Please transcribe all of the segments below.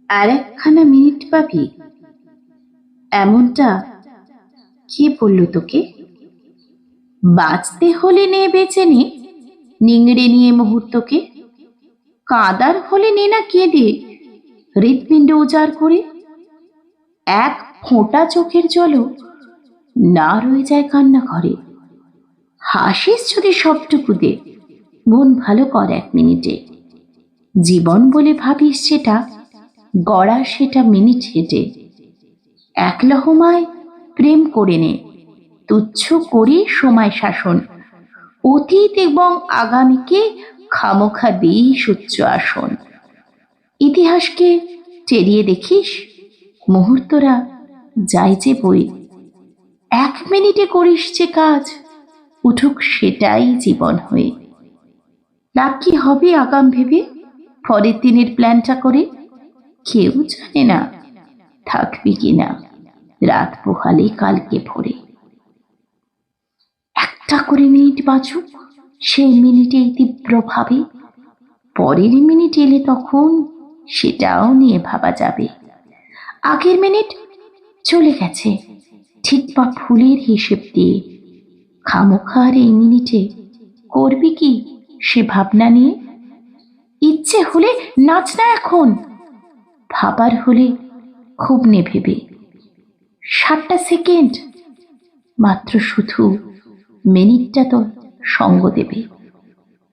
আর একখানা মিনিট পাবি, এমনটা কে বলল তোকে? বাঁচতে হলে নে বেঁচে নে, নিংড়ে নিয়ে মুহূর্তকে। কাঁদার হলে নে না কেঁদে, হৃৎপিণ্ড উজাড় করে। এক ফোঁটা চোখের জলও না রয়ে যায় কান্না ঘরে। হাসিস যদি সবটুকু দে, মন ভালো কর এক মিনিটে। জীবন বলে ভাবিস সেটা, গড়া সেটা মিনিট হেঁটে। এক লহমায় প্রেম করে নে, তুচ্ছ করি সময় শাসন। অতীত এবং আগামীকে খামোখা দিস উচ্চ আসন। ইতিহাসকে চেরিয়ে দেখিস, মুহূর্তরা যায় যে বই। এক মিনিটে করিস যে কাজ, উঠুক সেটাই জীবন হয়ে। লাভ কি হবে আগাম ভেবে, পরের দিনের প্ল্যানটা করে? কেউ জানে না থাকবি কিনা রাত পোহালে কালকে ভোরে। একটা করে মিনিট বাঁচুক, সেই মিনিটে তীব্র ভাবে। পরের মিনিট এলে তখন সেটাও নিয়ে ভাবা যাবে। আগের মিনিট চলে গেছে ঠিক বা ফুলের হিসেব দিয়ে। খামোখার এই মিনিটে করবি কি সে ভাবনা নিয়ে? ইচ্ছে হলে নাচ না এখন, ভাবার হলে খুব নে ভেবে। 60টা সেকেন্ড মাত্র, শুধু মিনিটটা তো সঙ্গ দেবে।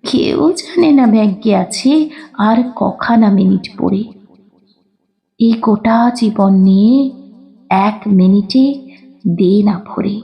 কেউ জানে না ব্যাংকে আছে আর কখানা মিনিট পড়ে। এই গোটা জীবন নিয়ে এক মিনিটে দে না ভরে।